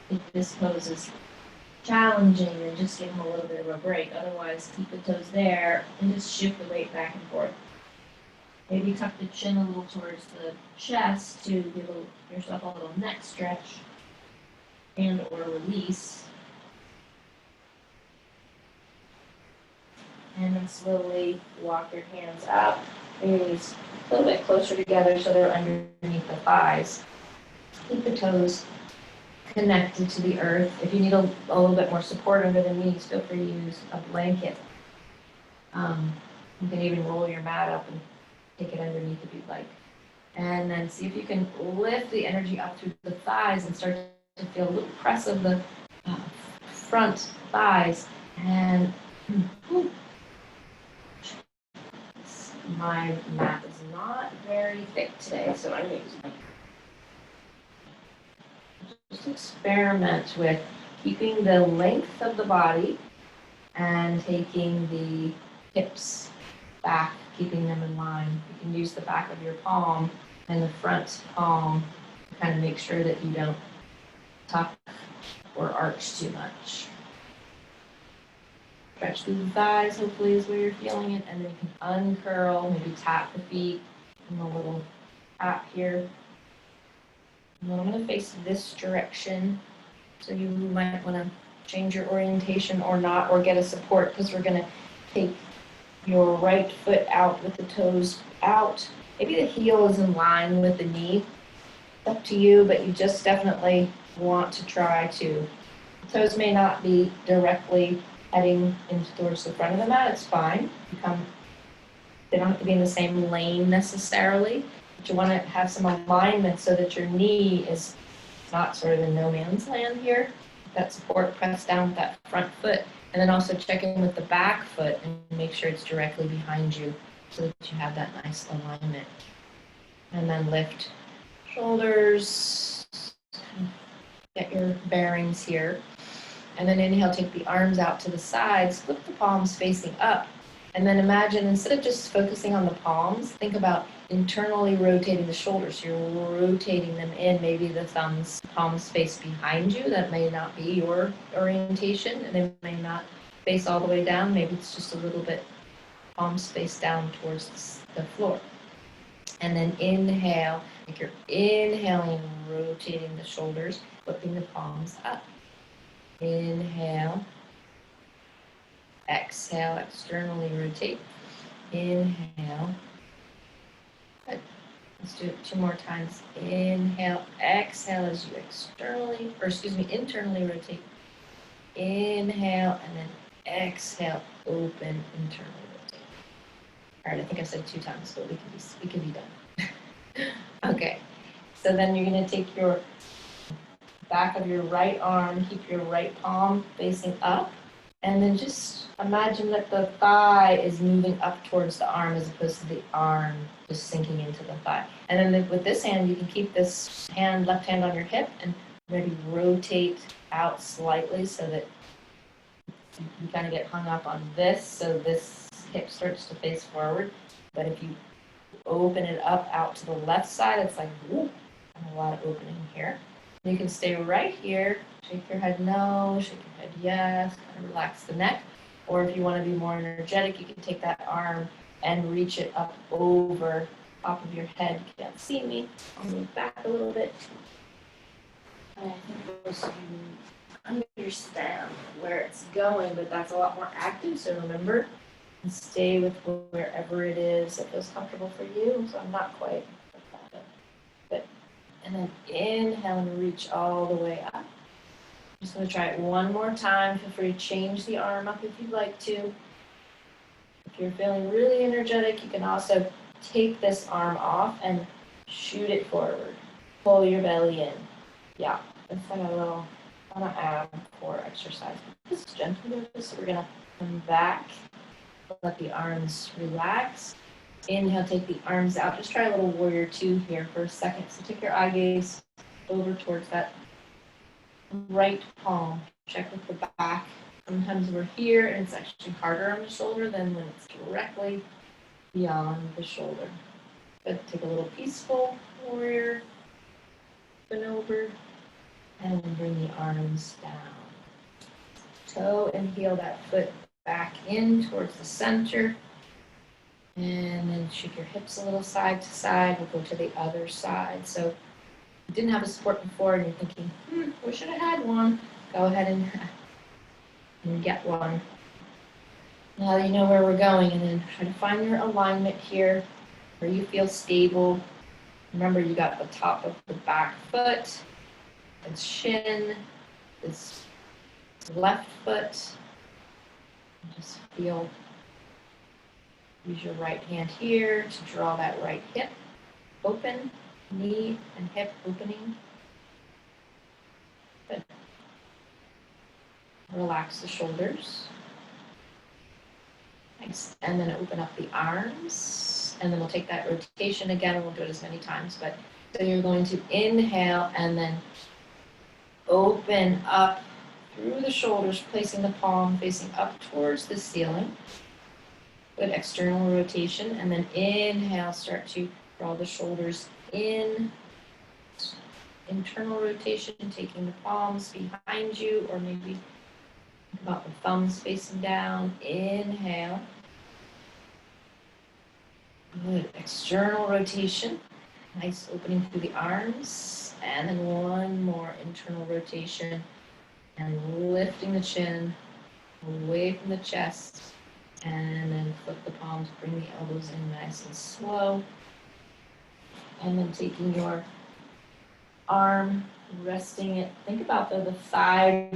if this pose is challenging, and just give them a little bit of a break. Otherwise, keep the toes there and just shift the weight back and forth. Maybe tuck the chin a little towards the chest to give yourself a little neck stretch and or release. And then slowly walk your hands up, maybe a little bit closer together so they're underneath the thighs. Keep the toes connected to the earth. If you need a little bit more support under the knees, feel free to use a blanket. You can even roll your mat up and take it underneath if you'd like. And then see if you can lift the energy up through the thighs and start to feel a little press of the front thighs. And my mat is not very thick today, so I'm going to use my. Just experiment with keeping the length of the body and taking the hips back, keeping them in line. You can use the back of your palm and the front palm to kind of make sure that you don't tuck or arch too much. Stretch through the thighs, hopefully is where you're feeling it, and then you can uncurl, maybe tap the feet in a little tap here. And then I'm going to face this direction, so you might want to change your orientation or not, or get a support, because we're going to take your right foot out with the toes out. Maybe the heel is in line with the knee. It's up to you, but you just definitely want to try to. The toes may not be directly heading into towards the front of the mat. It's fine. They don't have to be in the same lane necessarily. But you want to have some alignment so that your knee is not sort of in no man's land here. That support, press down with that front foot. And then also check in with the back foot and make sure it's directly behind you so that you have that nice alignment. And then lift shoulders. Get your bearings here. And then inhale, take the arms out to the sides, flip the palms facing up, And then imagine, instead of just focusing on the palms, think about internally rotating the shoulders. You're rotating them in, maybe the thumbs, palms face behind you. That may not be your orientation, and they may not face all the way down. Maybe it's just a little bit palms face down towards the floor. And then inhale, like you're inhaling, rotating the shoulders, flipping the palms up. Inhale. Exhale, externally rotate. Inhale. Good. Let's do it 2 more times. Inhale, exhale as you internally rotate. Inhale, and then exhale, open, internally rotate. All right, I think I said 2 times, so we can be done. Okay, so then you're gonna take your back of your right arm, keep your right palm facing up, and then just imagine that the thigh is moving up towards the arm as opposed to the arm just sinking into the thigh. And then with this hand, you can keep this hand, left hand on your hip, and maybe rotate out slightly so that you kind of get hung up on this, so this hip starts to face forward. But if you open it up out to the left side, it's like, whoop, a lot of opening here. You can stay right here, shake your head no, shake your head yes, kind of relax the neck. Or if you want to be more energetic, you can take that arm and reach it up over top of your head. You can't see me. I'll move back a little bit. I think most of you understand where it's going, but that's a lot more active. So remember, and stay with wherever it is that feels comfortable for you. So I'm not quite. And then inhale and reach all the way up. I'm just going to try it one more time. Feel free to change the arm up if you'd like to. If you're feeling really energetic, you can also take this arm off and shoot it forward. Pull your belly in. Yeah, it's like a little ab core exercise. Just gently do this. So we're going to come back. Let the arms relax. Inhale, take the arms out. Just try a little warrior 2 here for a second. So take your eye gaze over towards that right palm. Check with the back. Sometimes we're here and it's actually harder on the shoulder than when it's directly beyond the shoulder. Good. Take a little peaceful warrior. Open over and bring the arms down. Toe and heel that foot back in towards the center. And then shake your hips a little side to side. We'll go to the other side. So if you didn't have a support before and you're thinking, wish I had one, go ahead and get one. Now that you know where we're going, and then try to find your alignment here where you feel stable. Remember, you got the top of the back foot, this shin, this left foot. Just feel. Use your right hand here to draw that right hip open, knee and hip opening. Good. Relax the shoulders. Nice. And then open up the arms. And then we'll take that rotation again. We'll do it as many times. But so you're going to inhale and then open up through the shoulders, placing the palm facing up towards the ceiling. Good external rotation, and then inhale, start to draw the shoulders in. Internal rotation, taking the palms behind you, or maybe think about the thumbs facing down. Inhale. Good. External rotation. Nice opening through the arms. And then one more internal rotation. And lifting the chin away from the chest. And then flip the palms, bring the elbows in nice and slow. And then taking your arm, resting it. Think about the thigh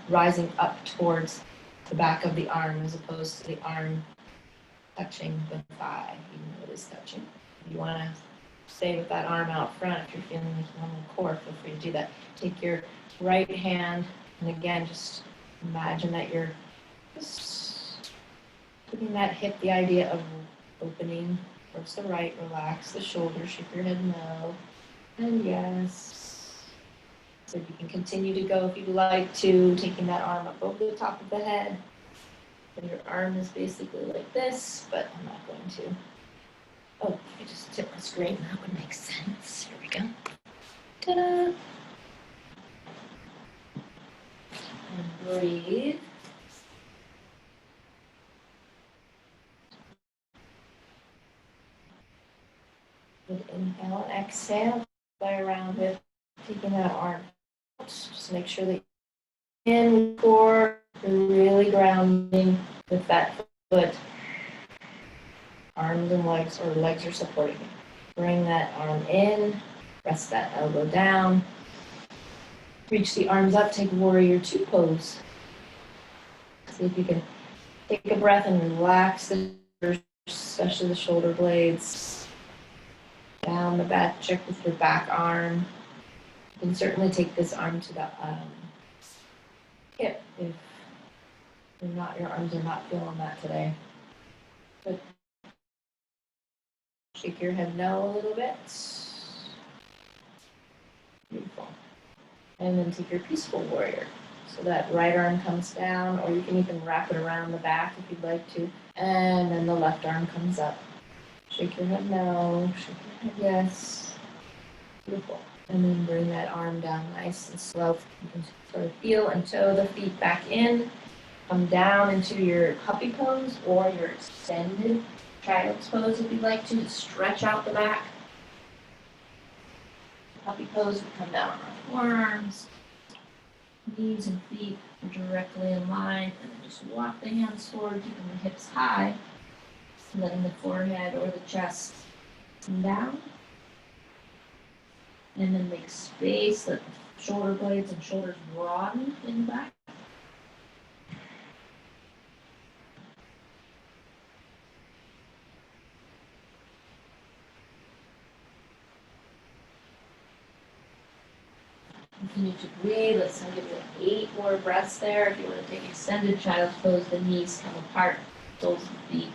rising up towards the back of the arm as opposed to the arm touching the thigh, even though it is touching. If you want to stay with that arm out front, if you're feeling like you want the core, feel free to do that. Take your right hand, and again, just imagine that you're just giving that hip the idea of opening towards the right. Relax the shoulders, shake your head no, and yes. So you can continue to go if you'd like to, taking that arm up over the top of the head. And your arm is basically like this, but I'm not going to. Oh, I just tipped the screen. That would make sense. Here we go. Ta-da! And breathe. Good inhale and exhale. Play around with taking that arm out. Just make sure that in with core, you're really grounding with that foot. Arms and legs, or legs are supporting you. Bring that arm in, press that elbow down. Reach the arms up, take warrior two pose. See if you can take a breath and relax the shoulders, especially the shoulder blades. Down the back, check with your back arm. You can certainly take this arm to the hip if your arms are not feeling that today. Good. Shake your head no a little bit. Beautiful. And then take your peaceful warrior. So that right arm comes down, or you can even wrap it around the back if you'd like to. And then the left arm comes up. Shake your head no, shake your head yes. Beautiful. And then bring that arm down nice and slow. You can sort of feel and toe the feet back in. Come down into your puppy pose or your extended child's pose if you'd like to. Stretch out the back. Puppy pose, we come down on our forearms. Knees and feet are directly in line. And then just walk the hands forward, keeping the hips high. Letting the forehead or the chest come down. And then make space, let the shoulder blades and shoulders broaden in the back. Continue to breathe. Let's give you 8 more breaths there. If you want to take extended child's pose, the knees come apart, soles of the feet,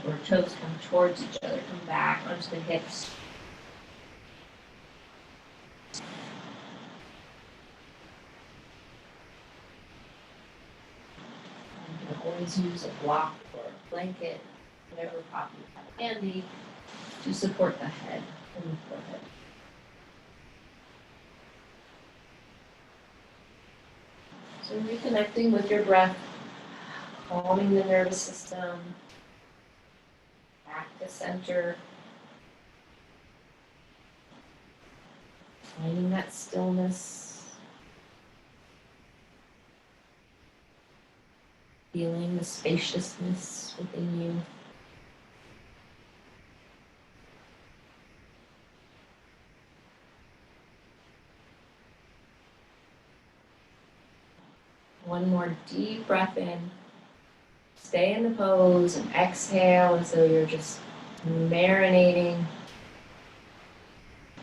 or toes come towards each other, come back onto the hips. You can always use a block or a blanket, whatever prop you have handy, to support the head and the forehead. So reconnecting with your breath, calming the nervous system, back to center, finding that stillness, feeling the spaciousness within you. One more deep breath in. Stay in the pose and exhale until you're just marinating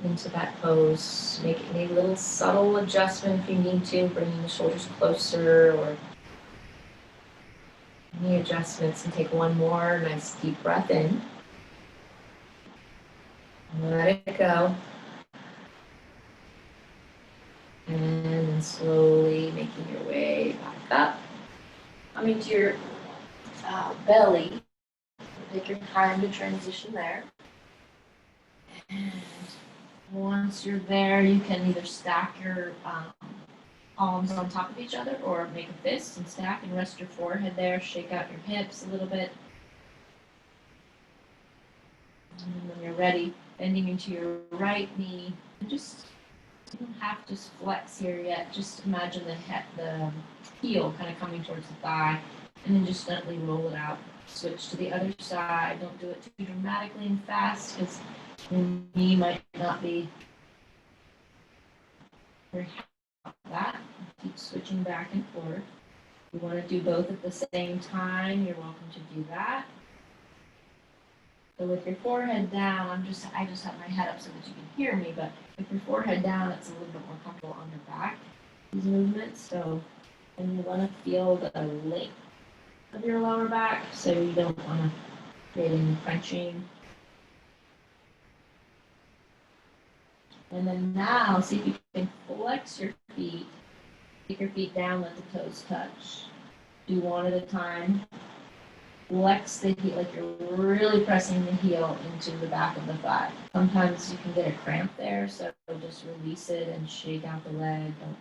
into that pose. Make any little subtle adjustment if you need to, bringing the shoulders closer or any adjustments. And take one more nice deep breath in. And let it go. And then slowly making your way back up. Coming to your belly. Take your time to transition there. And once you're there, you can either stack your palms on top of each other or make a fist and stack and rest your forehead there. Shake out your hips a little bit. And when you're ready, bending into your right knee. And just, you don't have to flex here yet. Just imagine the heel kind of coming towards the thigh. And then just gently roll it out. Switch to the other side. Don't do it too dramatically and fast because your knee might not be very happy about that. Keep switching back and forth. If you want to do both at the same time, you're welcome to do that. So with your forehead down, I just have my head up so that you can hear me, but with your forehead down, it's a little bit more comfortable on your back, these movements. So, and you want to feel the length of your lower back, so you don't want to create any crunching. And then now, see if you can flex your feet. Take your feet down, let the toes touch. Do one at a time. flex the heel, like you're really pressing the heel into the back of the thigh. Sometimes you can get a cramp there, so just release it and shake out the leg. Don't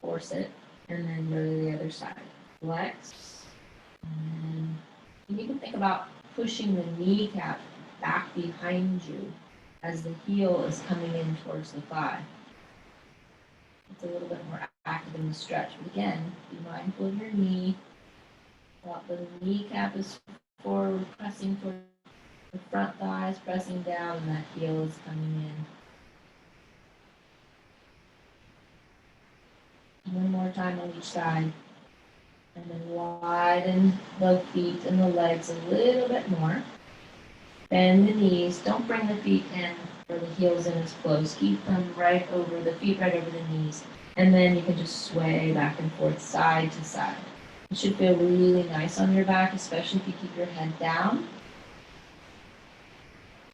force it. And then go to the other side. Flex. And you can think about pushing the kneecap back behind you as the heel is coming in towards the thigh. It's a little bit more active in the stretch. But again, be mindful of your knee. While the kneecap is forward, pressing toward the front thighs, pressing down, and that heel is coming in. One more time on each side. And then widen the feet and the legs a little bit more. Bend the knees. Don't bring the feet in or the heels in as close. Keep them right over the feet, right over the knees. And then you can just sway back and forth, side to side. It should feel really nice on your back, especially if you keep your head down.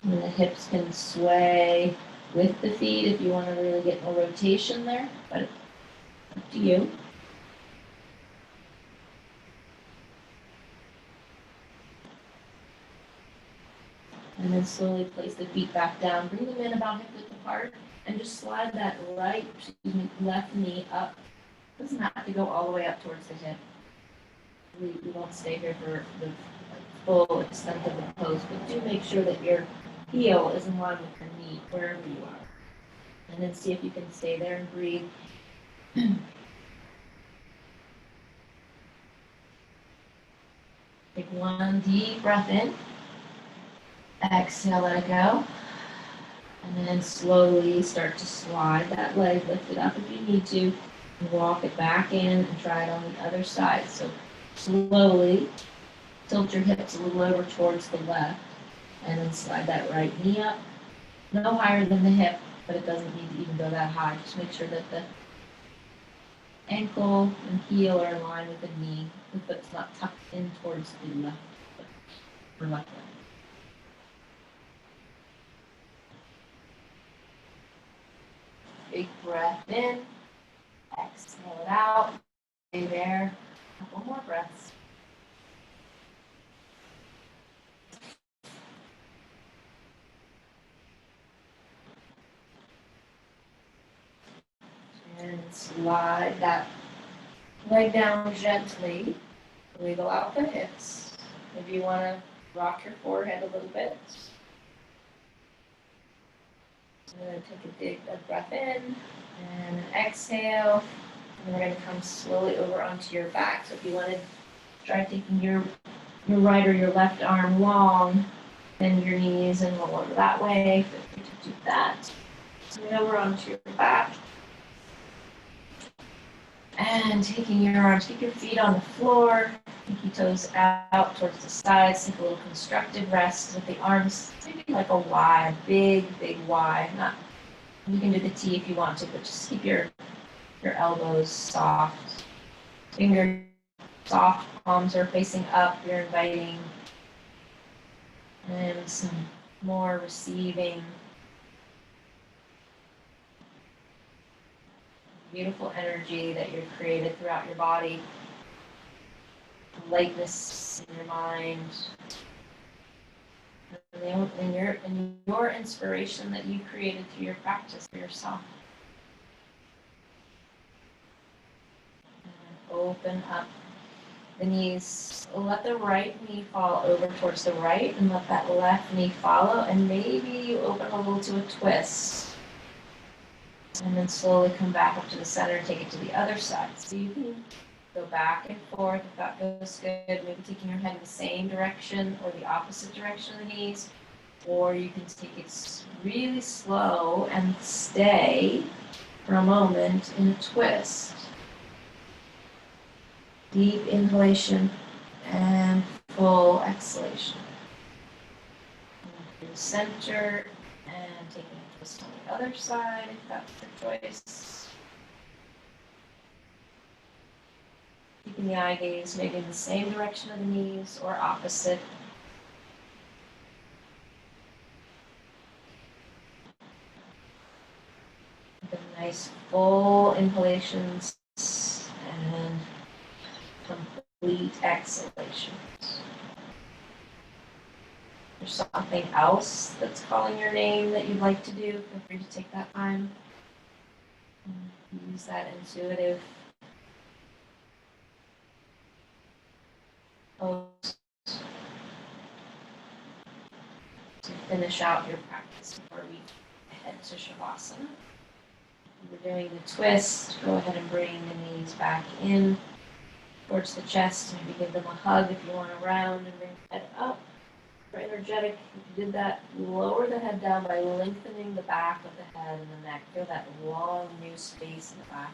And the hips can sway with the feet if you want to really get more rotation there, but it's up to you. And then slowly place the feet back down. Bring them in about hip width apart, and just slide that left knee up. Doesn't have to go all the way up towards the hip. We won't stay here for the full extent of the pose, but do make sure that your heel is in line with your knee wherever you are. And then see if you can stay there and breathe. Take one deep breath in. Exhale, let it go. And then slowly start to slide that leg, lift it up if you need to, and walk it back in and try it on the other side. So slowly tilt your hips a little over towards the left, and then slide that right knee up. No higher than the hip, but it doesn't need to even go that high. Just make sure that the ankle and heel are in line with the knee. The foot's not tucked in towards the left foot or left leg. Big breath in, exhale it out, stay there, a couple more breaths. And slide that leg down gently, wiggle out the hips. Maybe you want to rock your forehead a little bit. And then take a breath in and an exhale. And we're going to come slowly over onto your back. So if you want to try taking your right or your left arm long, bend your knees and roll over that way. Feel free to do that. So over onto your back. And taking your arms, keep your feet on the floor, pinky toes out towards the sides, take a little constructive rest with the arms, maybe like a Y, big Y. Not, you can do the T if you want to, but just keep your elbows soft. Fingers soft, palms are facing up, you're inviting. And some more receiving. Beautiful energy that you've created throughout your body, lightness in your mind, and your inspiration that you created through your practice for yourself. And open up the knees. Let the right knee fall over towards the right, and let that left knee follow, and maybe you open a little to a twist. And then slowly come back up to the center and take it to the other side. So you can go back and forth if that feels good. Maybe taking your head in the same direction or the opposite direction of the knees. Or you can take it really slow and stay for a moment in a twist. Deep inhalation and full exhalation. Through the center and taking a twist on the other side if that's your choice. Keeping the eye gaze maybe in the same direction of the knees or opposite. With nice full inhalations and complete exhalations. there's something else that's calling your name that you'd like to do, feel free to take that time and use that intuitive pose to finish out your practice before we head to Shavasana. We're doing the twist. Go ahead and bring the knees back in towards the chest. Maybe give them a hug if you want to round and bring the head up. For energetic, if you did that, lower the head down by lengthening the back of the head and the neck. Feel that long new space in the back.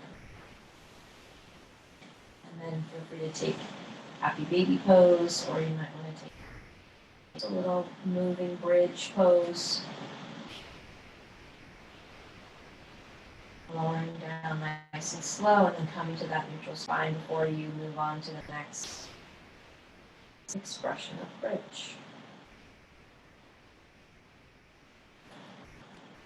And then feel free to take happy baby pose, or you might want to take a little moving bridge pose. Lowering down nice and slow, and then coming to that neutral spine before you move on to the next expression of bridge.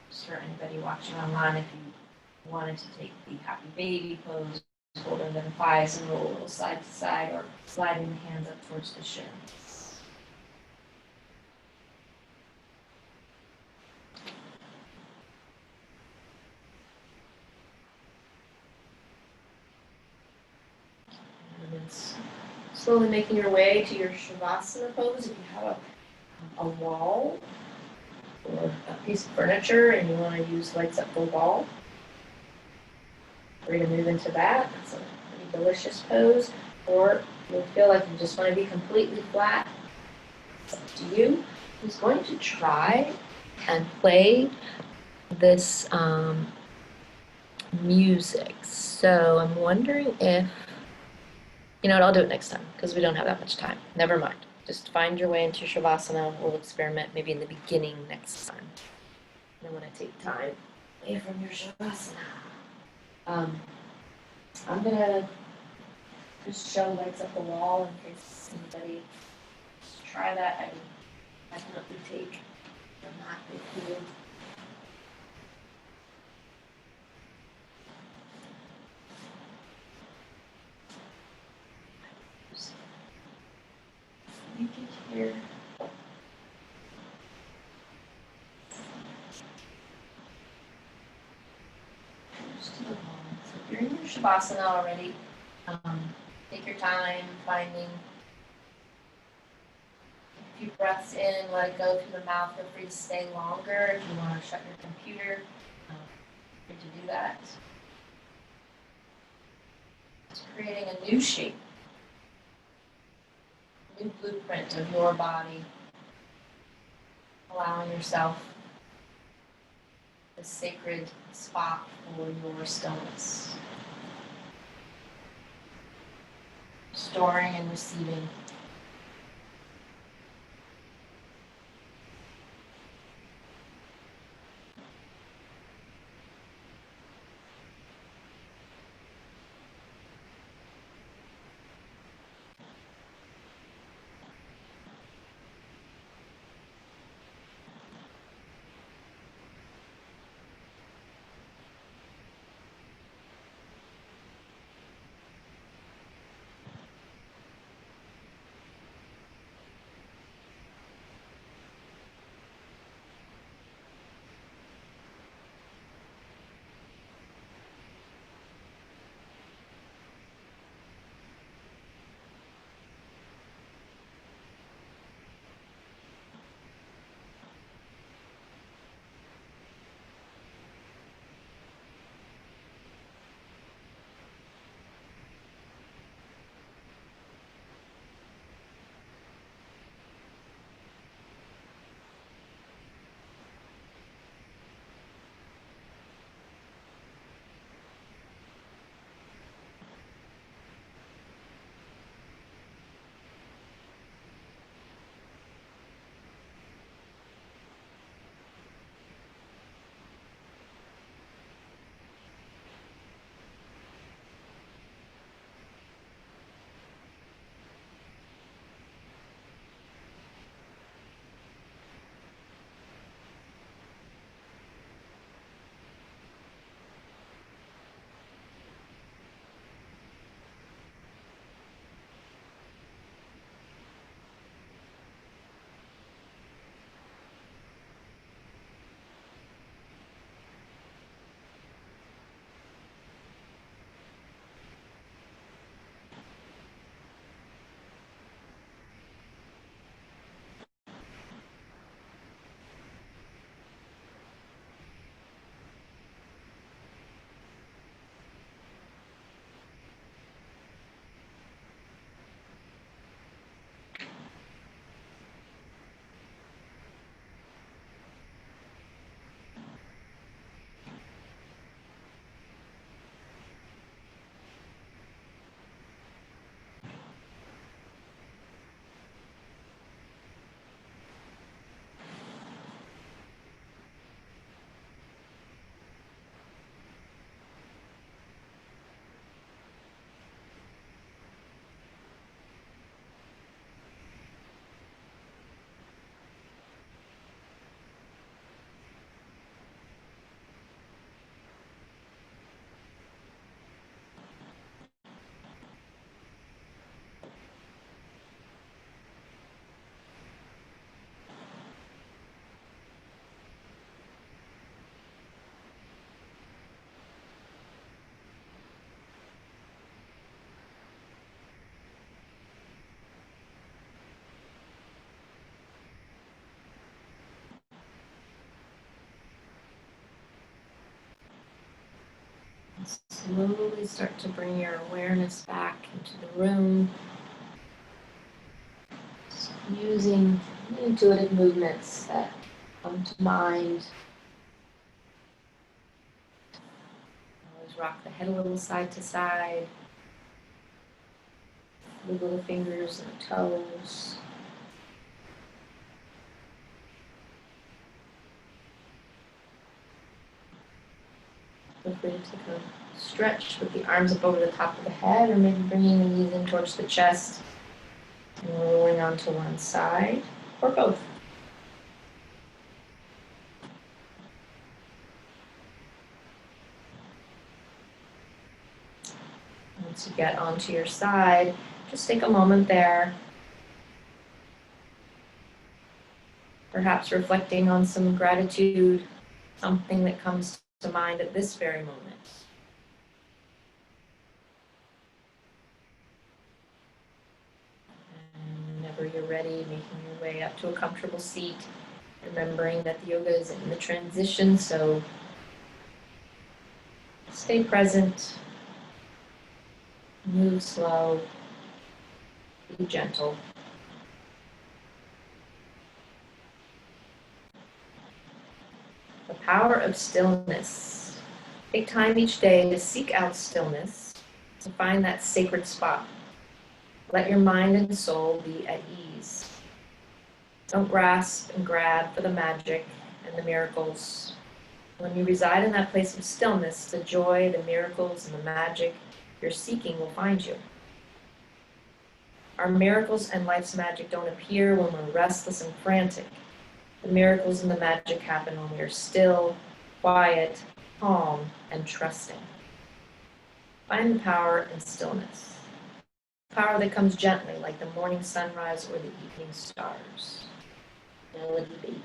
Just for anybody watching online, if you wanted to take the happy baby pose, holding the thighs and roll a little side to side, or sliding the hands up towards the shins. Slowly making your way to your Shavasana pose. If you have a wall or a piece of furniture and you want to use lights up the wall, we're going to move into that. It's a pretty delicious pose. Or you feel like you just want to be completely flat, it's up to you. Who's going to try and play this music. So I'm wondering if, you know what, I'll do it next time because we don't have that much time. Never mind. Just find your way into Shavasana. We'll experiment maybe in the beginning next time. I don't want to take time away from your Shavasana. I'm going to just show lights up the wall in case anybody try that. I would definitely take the mat with you. Make it here. Just to the moment. So if you're in your Shavasana already, take your time finding a few breaths in, let it go through the mouth. Feel free to stay longer if you want to shut your computer. Free to do that. It's creating a new shape. New blueprint of your body, allowing yourself the sacred spot for your stillness, storing and receiving. Slowly start to bring your awareness back into the room, using intuitive movements that come to mind. Always rock the head a little side to side, wiggle the fingers and the toes. Feel free to take a stretch with the arms up over the top of the head, or maybe bringing the knees in towards the chest and rolling onto one side, or both. Once you get onto your side, just take a moment there, perhaps reflecting on some gratitude, something that comes to mind at this very moment. And whenever you're ready, making your way up to a comfortable seat, remembering that the yoga is in the transition, so stay present, move slow, be gentle. The power of stillness. Take time each day to seek out stillness, to find that sacred spot. Let your mind and soul be at ease. Don't grasp and grab for the magic and the miracles. When you reside in that place of stillness, the joy, the miracles, and the magic you're seeking will find you. Our miracles and life's magic don't appear when we're restless and frantic. The miracles and the magic happen when we are still, quiet, calm, and trusting. Find the power in stillness. Power that comes gently, like the morning sunrise or the evening stars. Melody baby.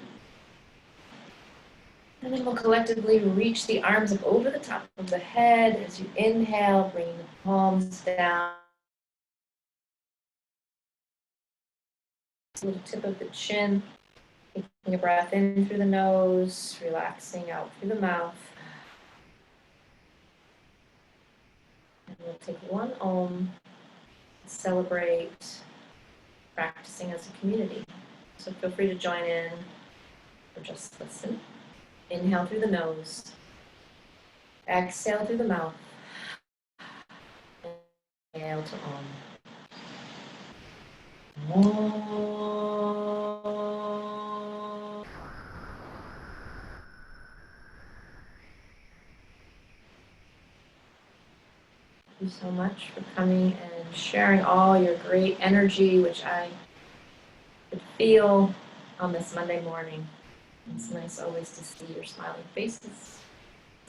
And then we'll collectively reach the arms up over the top of the head as you inhale, bringing the palms down to the tip of the chin. Taking a breath in through the nose, relaxing out through the mouth. And we'll take one Om, celebrate practicing as a community. So feel free to join in or just listen. Inhale through the nose. Exhale through the mouth. Inhale to Om. Om. Thank you so much for coming and sharing all your great energy, which I could feel on this Monday morning. It's nice always to see your smiling faces.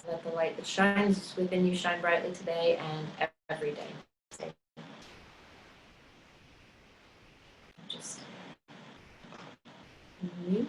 Let the light that shines within you shine brightly today and every day. Just mute.